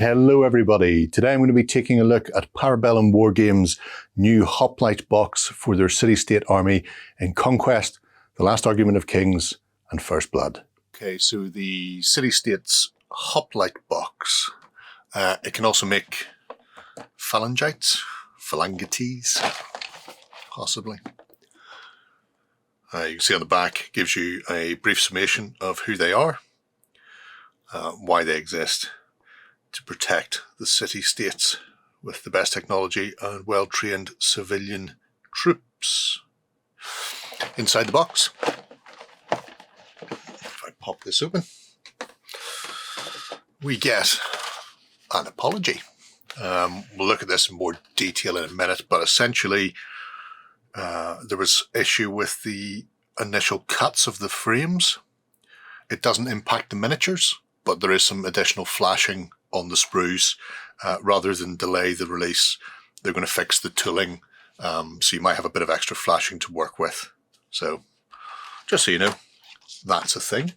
Hello everybody. Today I'm going to be taking a look at Bellum Wargames' new Hoplite box for their city-state army in Conquest, The Last Argument of Kings, and First Blood. Okay, so the city-state's Hoplite box, it can also make Phalangites, possibly. You can see on the back, gives you a brief summation of who they are, why they exist, to protect the city-states with the best technology and well-trained civilian troops. Inside the box, if I pop this open, we get an apology. We'll look at this in more detail in a minute, but essentially there was issue with the initial cuts of the frames. It doesn't impact the miniatures, but there is some additional flashing on the sprues. Rather than delay the release, they're going to fix the tooling, so you might have a bit of extra flashing to work with. So just so you know, that's a thing.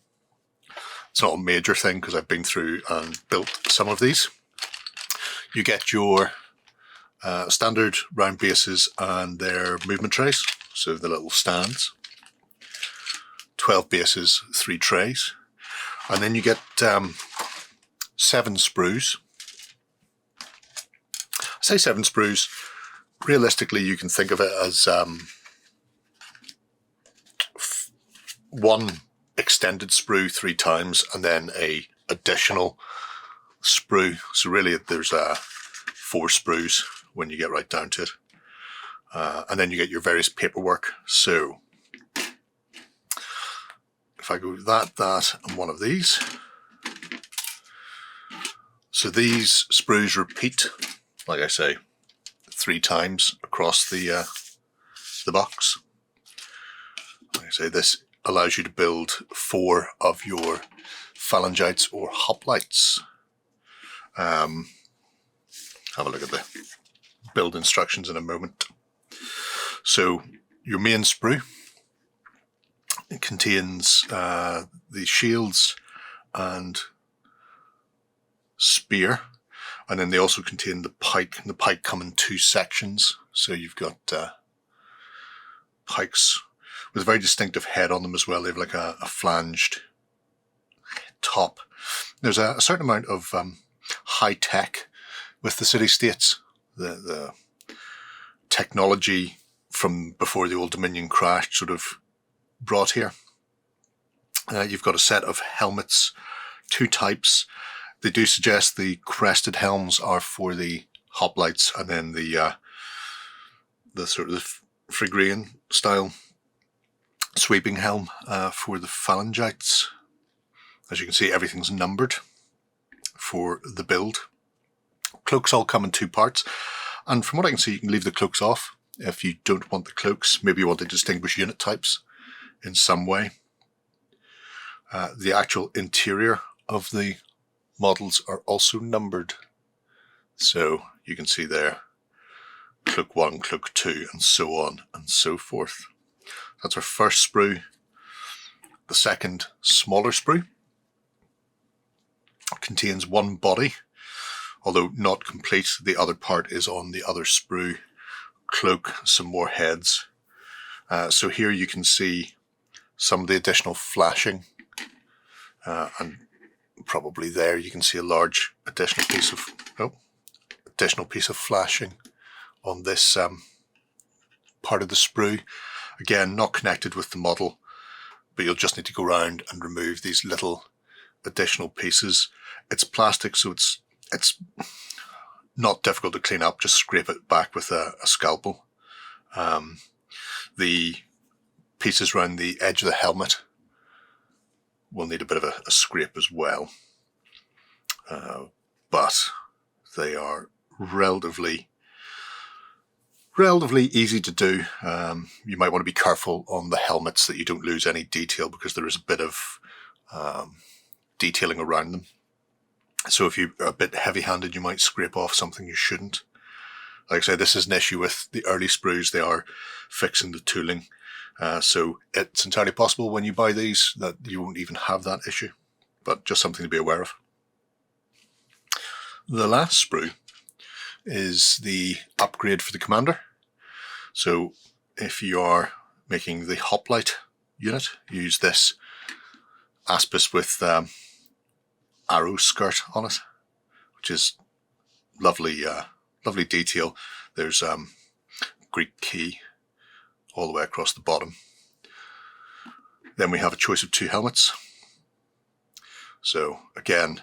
It's not a major thing because I've been through and built some of these. You get your standard round bases and their movement trays, so the little stands. 12 bases, 3 trays. And then you get 7 sprues. I say 7 sprues. Realistically, you can think of it as 1 extended sprue 3 times and then a additional sprue. So really there's 4 sprues when you get right down to it. And then you get your various paperwork. So if I go that, and one of these. So these sprues repeat, like I say, 3 times across the box. Like I say, this allows you to build 4 of your Phalangites or Hoplites. Have a look at the build instructions in a moment. So your main sprue, it contains the shields and spear, and then they also contain the pike. And the pike come in 2 sections, so you've got pikes with a very distinctive head on them as well. They have like a flanged top. There's a certain amount of high tech with the city-states. The technology from before the Old Dominion crashed sort of brought here. You've got a set of helmets, 2 types. They do suggest the crested helms are for the Hoplites, and then the sort of Phrygian style sweeping helm for the Phalangites. As you can see, everything's numbered for the build. Cloaks all come in 2 parts, and from what I can see, you can leave the cloaks off if you don't want the cloaks. Maybe you want to distinguish unit types in some way. The actual interior of the models are also numbered, so you can see there cloak 1, cloak 2, and so on and so forth. That's our first sprue. The second, smaller sprue, contains 1 body, although not complete. The other part is on the other sprue. Cloak, some more heads. So here you can see some of the additional flashing, and probably there you can see a large additional piece of flashing on this part of the sprue. Again, not connected with the model, but you'll just need to go around and remove these little additional pieces. It's plastic, so it's not difficult to clean up. Just scrape it back with a scalpel. The pieces around the edge of the helmet will need a bit of a scrape as well, but they are relatively easy to do. You might want to be careful on the helmets that you don't lose any detail, because there is a bit of detailing around them. So if you're a bit heavy-handed, you might scrape off something you shouldn't. Like I said, this is an issue with the early sprues. They are fixing the tooling. So it's entirely possible when you buy these that you won't even have that issue, but just something to be aware of. The last sprue is the upgrade for the commander. So if you are making the Hoplite unit, use this aspis with arrow skirt on it, which is lovely, lovely detail. There's Greek key all the way across the bottom. Then we have a choice of 2 helmets. So again,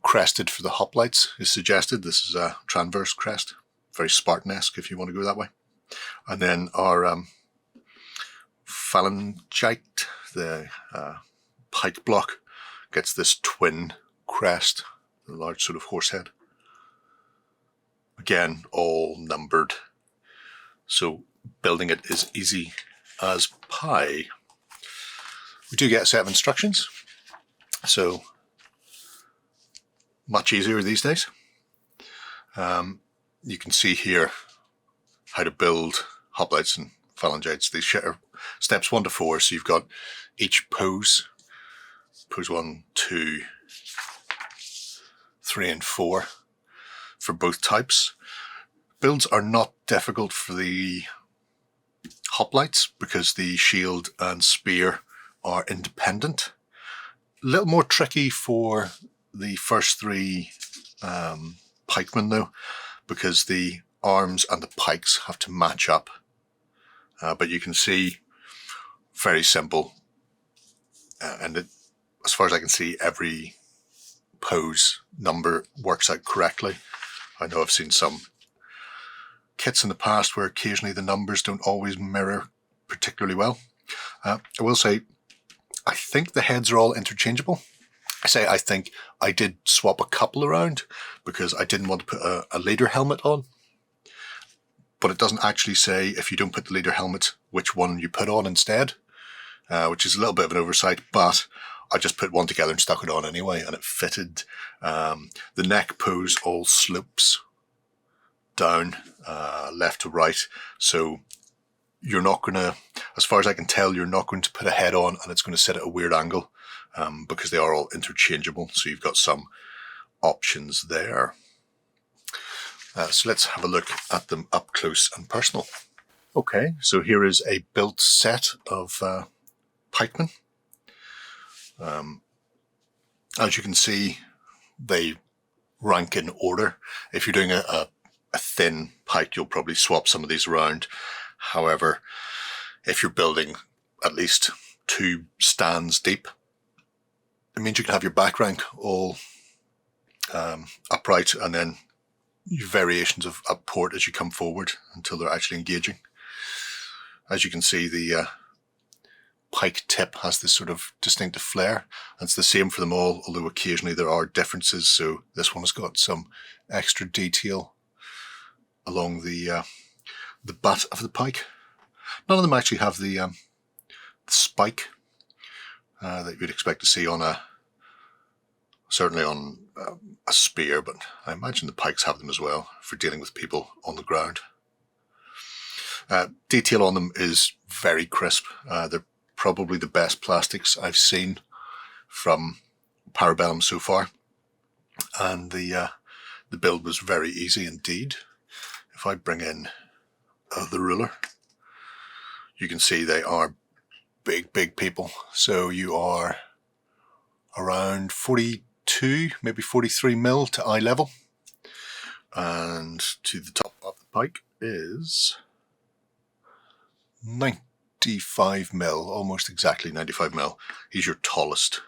crested for the Hoplites is suggested. This is a transverse crest, very Spartan-esque if you want to go that way. And then our Phalangite, the pike block, gets this twin crest, the large sort of horse head. Again, all numbered, so building it is easy as pie. We do get a set of instructions, so much easier these days. You can see here how to build Hoplites and Phalangites. These are steps 1 to 4, so you've got each pose 1, 2, 3 and 4 for both types. Builds are not difficult for the Hoplites because the shield and spear are independent. A little more tricky for the first 3 pikemen though, because the arms and the pikes have to match up. But you can see, very simple, and as far as I can see, every pose number works out correctly. I know I've seen some kits in the past where occasionally the numbers don't always mirror particularly well. I will say, I think the heads are all interchangeable. I think I did swap a couple around because I didn't want to put a leader helmet on. But it doesn't actually say, if you don't put the leader helmet, which one you put on instead, which is a little bit of an oversight, but I just put one together and stuck it on anyway, and it fitted. The neck pose all slopes down, left to right, so you're not going to, as far as I can tell, you're not going to put a head on and it's going to sit at a weird angle, because they are all interchangeable, so you've got some options there. So let's have a look at them up close and personal. Okay, so here is a built set of pikemen. As you can see, they rank in order. If you're doing a thin pike, you'll probably swap some of these around. However, if you're building at least 2 stands deep, it means you can have your back rank all upright, and then variations of up port as you come forward until they're actually engaging. As you can see, the pike tip has this sort of distinctive flare, and it's the same for them all, although occasionally there are differences. So this one has got some extra detail along the butt of the pike. None of them actually have the spike that you'd expect to see on certainly on a spear, but I imagine the pikes have them as well for dealing with people on the ground. Detail on them is very crisp. They're probably the best plastics I've seen from Bellum so far, and the build was very easy indeed. If I bring in the ruler, you can see they are big people. So you are around 42, maybe 43 mil to eye level, and to the top of the pike is 95 mil, almost exactly 95 mil. He's your tallest.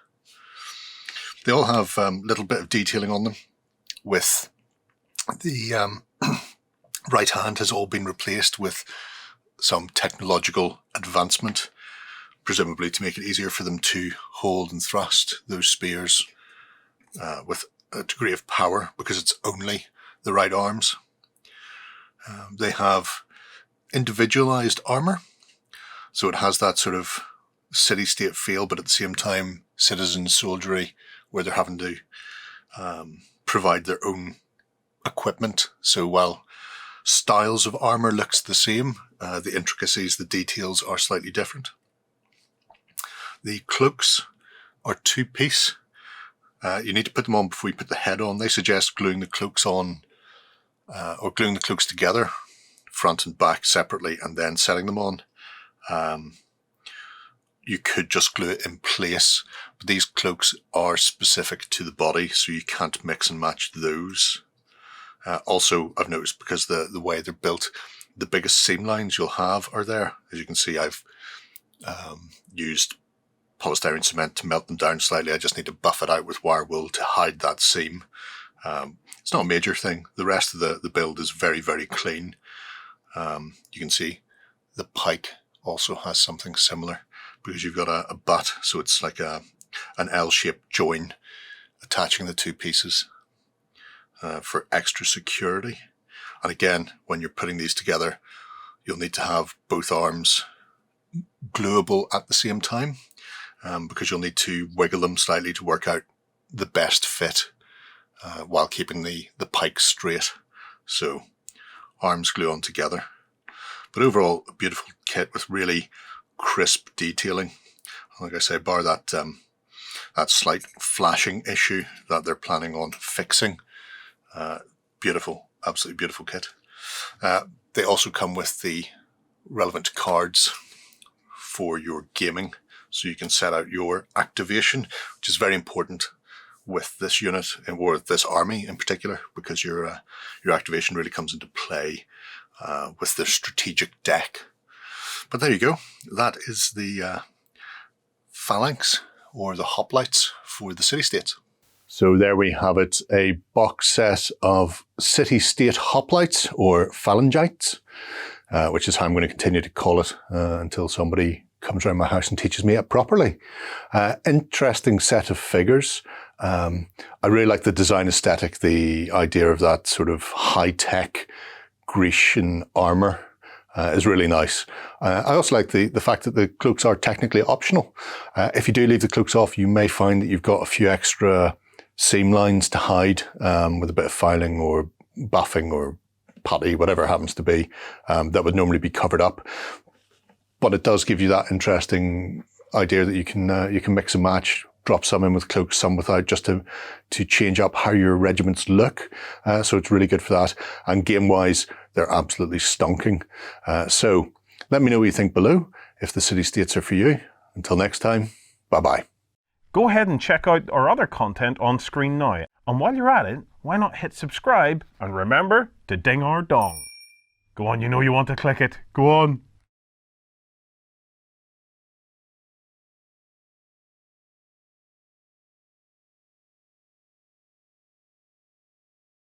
They all have a little bit of detailing on them, with the right hand has all been replaced with some technological advancement, presumably to make it easier for them to hold and thrust those spears with a degree of power, because it's only the right arms. They have individualized armor, so it has that sort of city-state feel, but at the same time citizen soldiery, where they're having to provide their own equipment. So while styles of armor looks the same, the intricacies, the details are slightly different. The cloaks are 2-piece. You need to put them on before you put the head on. They suggest gluing the cloaks on, or gluing the cloaks together, front and back separately, and then setting them on. You could just glue it in place, but these cloaks are specific to the body, so you can't mix and match those. Also, I've noticed because the way they're built, the biggest seam lines you'll have are there. As you can see, I've used polystyrene cement to melt them down slightly. I just need to buff it out with wire wool to hide that seam. It's not a major thing. The rest of the build is very, very clean. You can see the pike also has something similar because you've got a butt, so it's like an L-shaped join attaching the two pieces for extra security. And again, when you're putting these together, you'll need to have both arms gluable at the same time, because you'll need to wiggle them slightly to work out the best fit while keeping the pike straight. So arms glue on together. But overall, a beautiful kit with really crisp detailing. Like I say, bar that slight flashing issue that they're planning on fixing. Beautiful, absolutely beautiful kit. They also come with the relevant cards for your gaming, so you can set out your activation, which is very important with this unit, or this army in particular, because your activation really comes into play with the strategic deck. But there you go. That is the Phalanx, or the Hoplites for the city-states. So there we have it, a box set of city-state Hoplites, or Phalangites, which is how I'm going to continue to call it until somebody comes around my house and teaches me it properly. Interesting set of figures. I really like the design aesthetic, the idea of that sort of high-tech Grecian armour is really nice. I also like the fact that the cloaks are technically optional. If you do leave the cloaks off, you may find that you've got a few extra seam lines to hide with a bit of filing or buffing or putty, whatever it happens to be, that would normally be covered up. But it does give you that interesting idea that you can mix and match, drop some in with cloaks, some without, just to change up how your regiments look. So it's really good for that. And game-wise, they're absolutely stonking. So let me know what you think below, if the city-states are for you. Until next time, bye-bye. Go ahead and check out our other content on screen now. And while you're at it, why not hit subscribe and remember to ding our dong. Go on, you know you want to click it. Go on.